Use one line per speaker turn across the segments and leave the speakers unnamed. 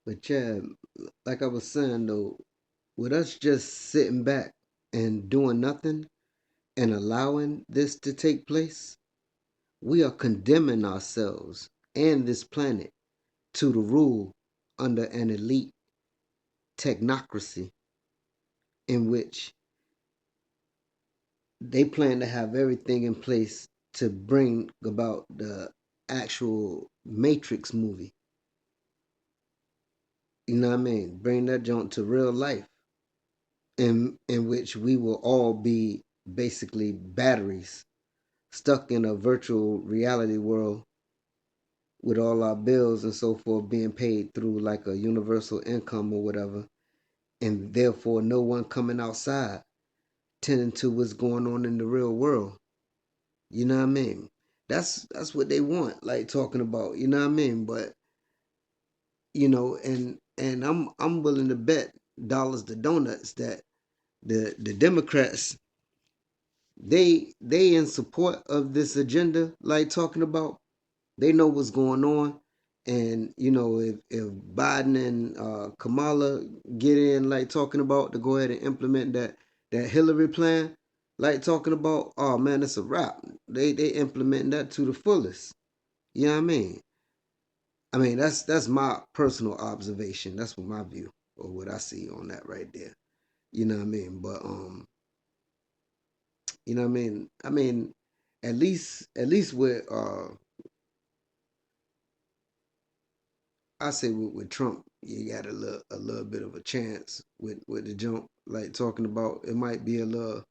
But yeah, like I was saying though, with us just sitting back and doing nothing and allowing this to take place, we are condemning ourselves and this planet to the rule under an elite technocracy in which they plan to have everything in place to bring about the actual Matrix movie. You know what I mean? Bring that joint to real life, in which we will all be basically batteries stuck in a virtual reality world with all our bills and so forth being paid through like a universal income or whatever, and therefore no one coming outside tending to what's going on in the real world. You know what I mean? That's what they want, like talking about. You know what I mean? But and I'm willing to bet dollars to donuts that the Democrats they in support of this agenda, like talking about. They know what's going on, and if Biden and Kamala get in, like talking about to go ahead and implement that Hillary plan, like talking about, oh man, it's a wrap. They implementing that to the fullest. You know what I mean? That's my personal observation. That's what my view or what I see on that right there. You know what I mean? But you know what I mean? At least with I say with Trump, you got a little bit of a chance with the jump. Like talking about, it might be a little,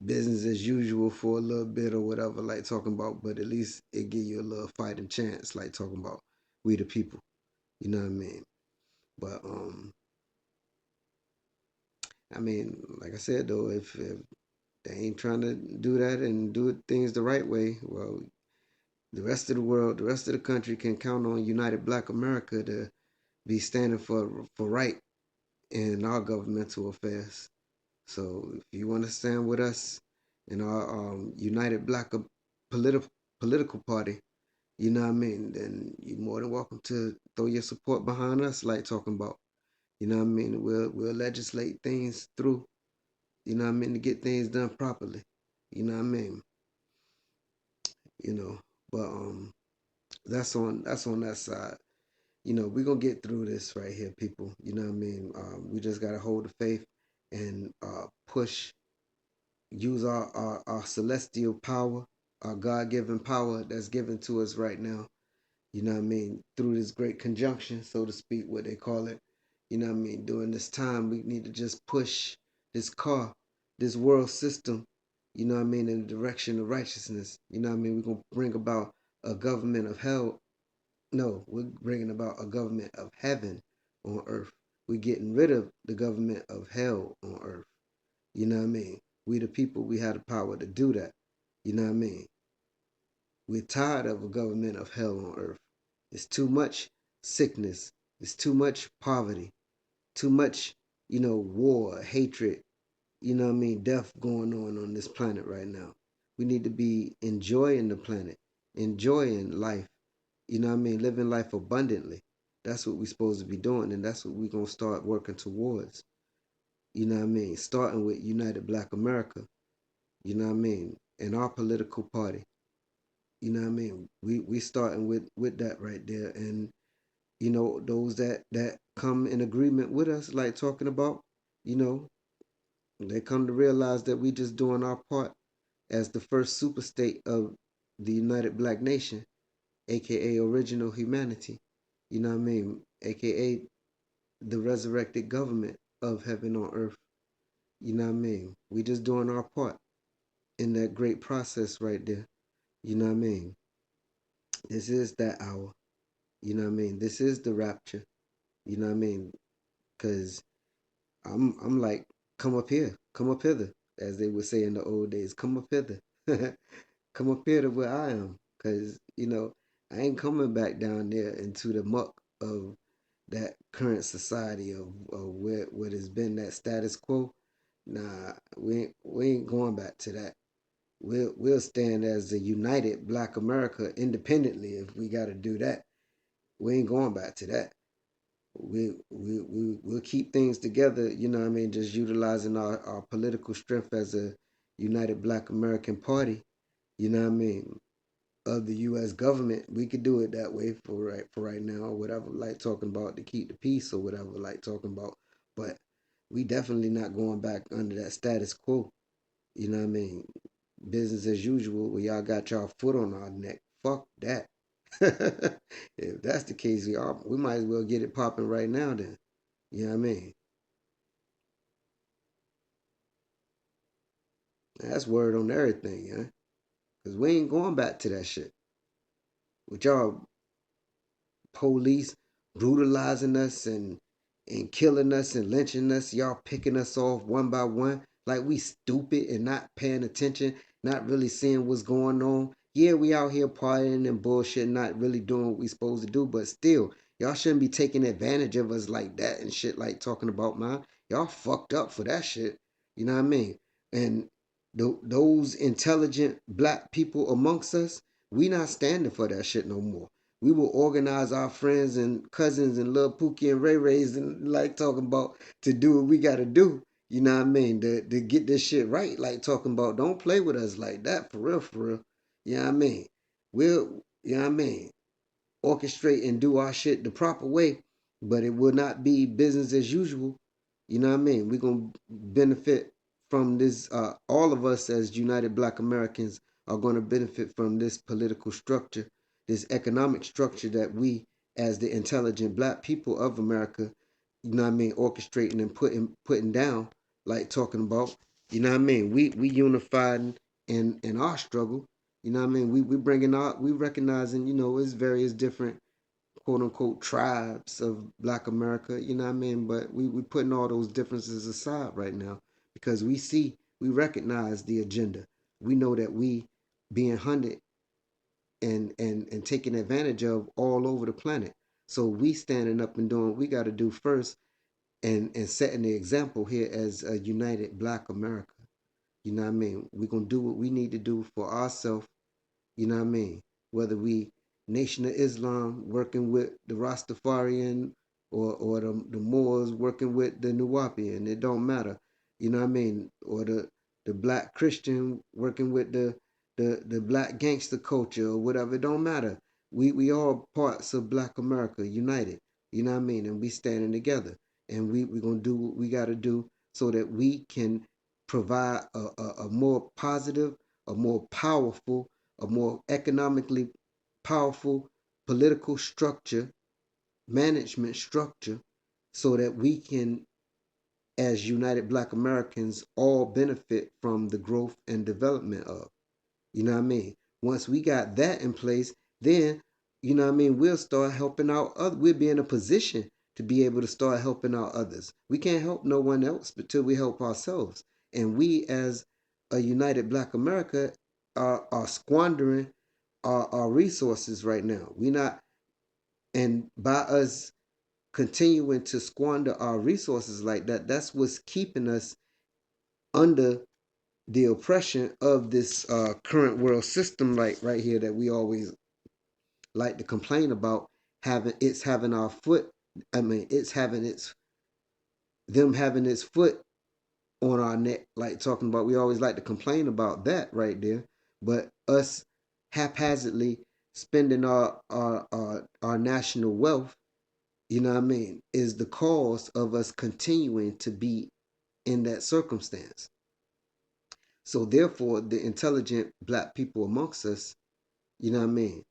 business as usual for a little bit or whatever. Like talking about, but at least it give you a little fighting chance. Like talking about, we the people. You know what I mean? But like I said though, if they ain't trying to do that and do things the right way, well, the rest of the world, the rest of the country can count on United Black America to be standing for right in our governmental affairs. So if you want to stand with us in our United Black political political party, you know what I mean, then you're more than welcome to throw your support behind us, like talking about. You know what I mean? We'll legislate things through. You know what I mean, to get things done properly. You know what I mean? You know, but that's on that side. We're gonna get through this right here, people. You know what I mean? We just gotta hold the faith and push, use our celestial power, our God given power that's given to us right now. You know what I mean? Through this great conjunction, so to speak, what they call it. You know what I mean? During this time, we need to just push this car, this world system, you know what I mean, in the direction of righteousness. You know what I mean? We're going to bring about a government of hell. No, we're bringing about a government of heaven on earth. We're getting rid of the government of hell on earth. You know what I mean? We the people, we have the power to do that. You know what I mean? We're tired of a government of hell on earth. It's too much sickness. It's too much poverty. Too much, war, hatred, death going on this planet right now. We need to be enjoying the planet, enjoying life, living life abundantly. That's what we're supposed to be doing, and that's what we're going to start working towards. Starting with United Black America, and our political party. We starting with that right there, and those that come in agreement with us, like talking about, you know, they come to realize that we just doing our part as the first super state of the United Black Nation, aka original humanity. Aka the resurrected government of heaven on earth. We just doing our part in that great process right there. You know what I mean? This is that hour. This is the rapture. You know what I mean? Cause I'm like, come up here, come up hither, as they would say in the old days. Come up hither, come up here to where I am, cause I ain't coming back down there into the muck of that current society of what has been that status quo. Nah, we ain't going back to that. We'll stand as a united Black America independently if we got to do that. We ain't going back to that. We'll keep things together, you know what I mean, just utilizing our political strength as a united black American party, you know what I mean, of the US government. We could do it that way for right now, or whatever, like talking about to keep the peace or whatever, like talking about. But we definitely not going back under that status quo. You know what I mean? Business as usual, where y'all got y'all foot on our neck. Fuck that. If that's the case, y'all, we might as well get it popping right now then. You know what I mean? That's word on everything, yeah. Cause we ain't going back to that shit. With y'all police brutalizing us and killing us and lynching us, y'all picking us off one by one like we stupid and not paying attention, not really seeing what's going on. Yeah, we out here partying and bullshit, not really doing what we supposed to do, but still, y'all shouldn't be taking advantage of us like that and shit, like talking about mine. Y'all fucked up for that shit. You know what I mean? And those intelligent black people amongst us, we not standing for that shit no more. We will organize our friends and cousins and Lil Pookie and Ray Rays and like talking about to do what we gotta do. You know what I mean? To get this shit right. Like talking about don't play with us like that for real, for real. You know what I mean? We'll you know what I mean? Orchestrate and do our shit the proper way, but it will not be business as usual. You know what I mean? We're gonna benefit from this. All of us as United Black Americans are gonna benefit from this political structure, this economic structure that we, as the intelligent Black people of America, you know what I mean, orchestrating and putting down, like talking about. You know what I mean? We unified in our struggle. You know what I mean? We bringing out, we recognizing, you know, it's various different quote unquote tribes of Black America. You know what I mean? But we putting all those differences aside right now because we see, we recognize the agenda. We know that we being hunted and taken advantage of all over the planet. So we standing up and doing what we got to do first and setting the example here as a united Black America. You know what I mean? We're gonna do what we need to do for ourselves. You know what I mean? Whether we Nation of Islam working with the Rastafarian or the Moors working with the Nuwapian, it don't matter. You know what I mean? Or the black Christian working with the black gangster culture or whatever, it don't matter. We all parts of Black America united. You know what I mean? And we standing together. And we gonna do what we gotta do so that we can provide a more positive, a more powerful, a more economically powerful political structure, management structure, so that we can, as United Black Americans, all benefit from the growth and development of. You know what I mean? Once we got that in place, then, you know what I mean, we'll start helping out other, we'll be in a position to be able to start helping out others. We can't help no one else until we help ourselves. And we as a United Black America are squandering our resources right now. We not, and by us continuing to squander our resources like that, that's what's keeping us under the oppression of this current world system, like right here, that we always like to complain about having our foot. I mean, it's having its them having its foot on our neck, like talking about. We always like to complain about that right there, but us haphazardly spending our national wealth, you know what I mean, is the cause of us continuing to be in that circumstance. So therefore, the intelligent Black people amongst us, you know what I mean,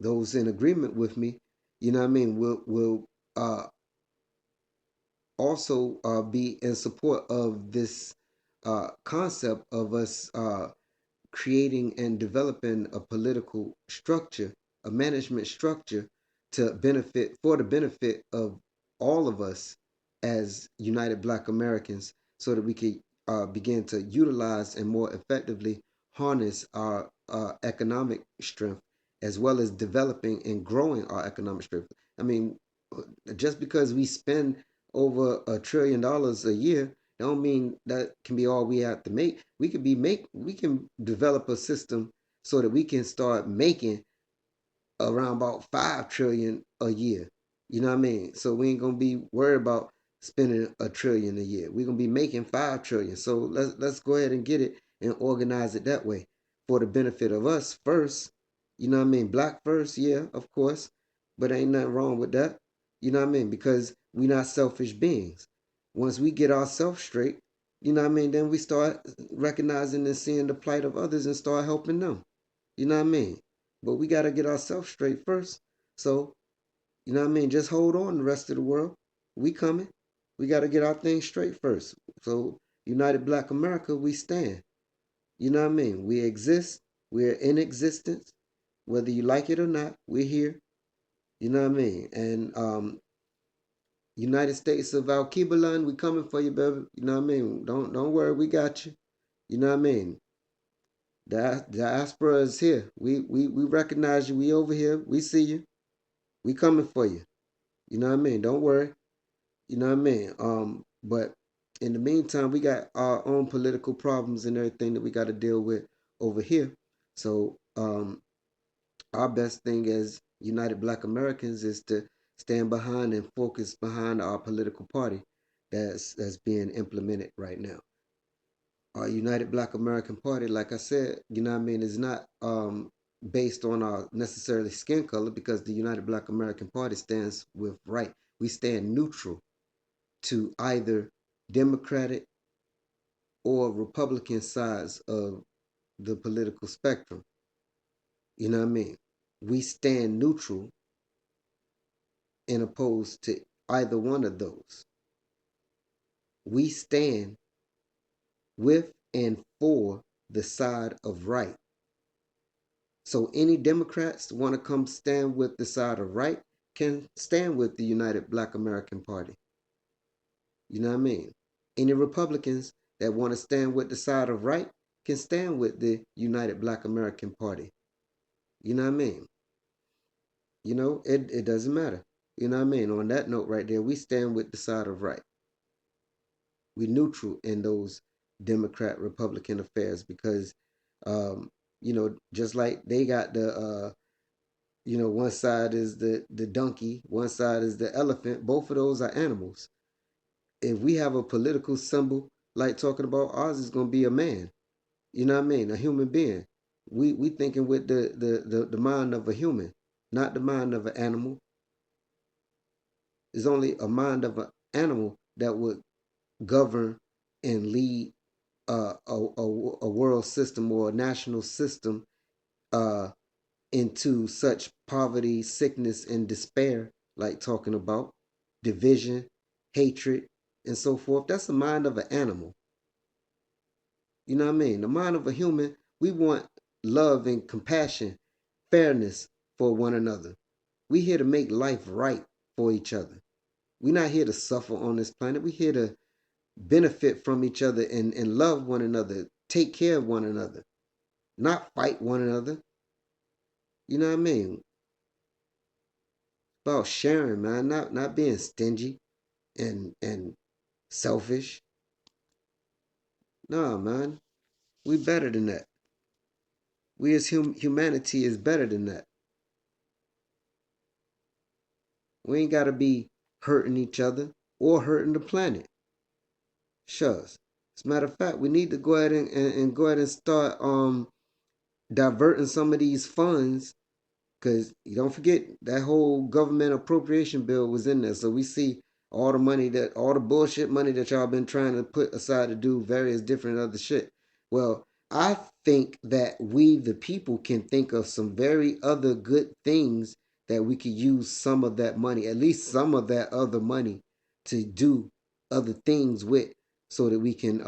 those in agreement with me, you know what I mean, will also be in support of this concept of us creating and developing a political structure, a management structure to benefit for the benefit of all of us as United Black Americans, so that we can begin to utilize and more effectively harness our economic strength, as well as developing and growing our economic strength. I mean, just because we spend over $1 trillion a year don't mean that can be all we have to make. We can develop a system so that we can start making around about 5 trillion a year. You know what I mean? So we ain't gonna be worried about spending a trillion a year. We're gonna be making 5 trillion. So let's go ahead and get it and organize it that way for the benefit of us first. You know what I mean? Black first, yeah, of course. But ain't nothing wrong with that. You know what I mean? Because we not selfish beings. Once we get ourselves straight, you know what I mean, then we start recognizing and seeing the plight of others and start helping them. You know what I mean? But we gotta get ourselves straight first. So you know what I mean? Just hold on, the rest of the world. We coming. We got to get our things straight first. So, United Black America, we stand. You know what I mean? We exist. We're in existence. Whether you like it or not, we're here. You know what I mean? And United States of Alkebalan, we coming for you, baby. You know what I mean? Don't worry, we got you. You know what I mean? The diaspora is here. We recognize you. We over here. We see you. We coming for you. You know what I mean? Don't worry. You know what I mean? But in the meantime, we got our own political problems and everything that we got to deal with over here. So, our best thing as United Black Americans is to stand behind and focus behind our political party that's being implemented right now. Our United Black American Party, like I said, you know what I mean, is not based on our necessarily skin color because the United Black American Party stands with right. We stand neutral to either Democratic or Republican sides of the political spectrum. You know what I mean? We stand neutral and opposed to either one of those. We stand with and for the side of right. So any Democrats want to come stand with the side of right can stand with the United Black American Party. You know what I mean? Any Republicans that want to stand with the side of right can stand with the United Black American Party. You know what I mean? It doesn't matter. You know what I mean? On that note right there, we stand with the side of right. We neutral in those Democrat Republican affairs because just like they got one side is the donkey, one side is the elephant. Both of those are animals. If we have a political symbol like talking about ours is gonna be a man. You know what I mean? A human being. We thinking with the mind of a human, not the mind of an animal. It's only a mind of an animal that would govern and lead a world system or a national system uh, into such poverty, sickness, and despair, like talking about division, hatred, and so forth. That's the mind of an animal. You know what I mean? The mind of a human, we want love and compassion, fairness for one another. We here to make life right for each other. We're not here to suffer on this planet. We're here to benefit from each other and love one another, take care of one another, not fight one another. You know what I mean? About sharing, man, not being stingy and selfish. Nah, man, we better than that. We as humanity is better than that. We ain't gotta be hurting each other or hurting the planet. Shucks. As a matter of fact, we need to go ahead and go ahead and start diverting some of these funds. Because you don't forget that whole government appropriation bill was in there. So we see all the bullshit money that y'all been trying to put aside to do various different other shit. Well, I think that we, the people, can think of some very other good things that we could use some of that money, at least some of that other money, to do other things with so that we can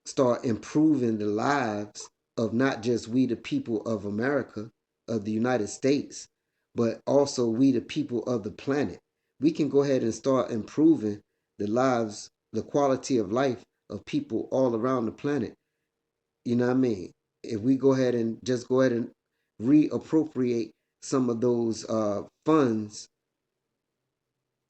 start improving the lives of not just we the people of America, of the United States, but also we the people of the planet. We can go ahead and start improving the lives, the quality of life of people all around the planet. You know what I mean? If we go ahead and reappropriate some of those funds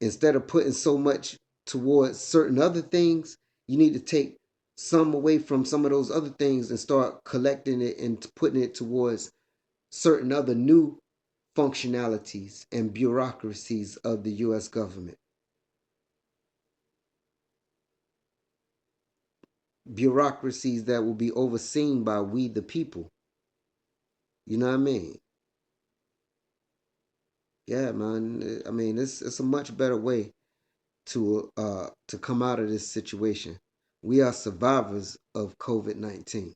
instead of putting so much towards certain other things, you need to take some away from some of those other things and start collecting it and putting it towards certain other new functionalities and bureaucracies of the U.S. government. Bureaucracies that will be overseen by we the people. You know what I mean? Yeah, man. I mean, it's a much better way to come out of this situation. We are survivors of COVID-19.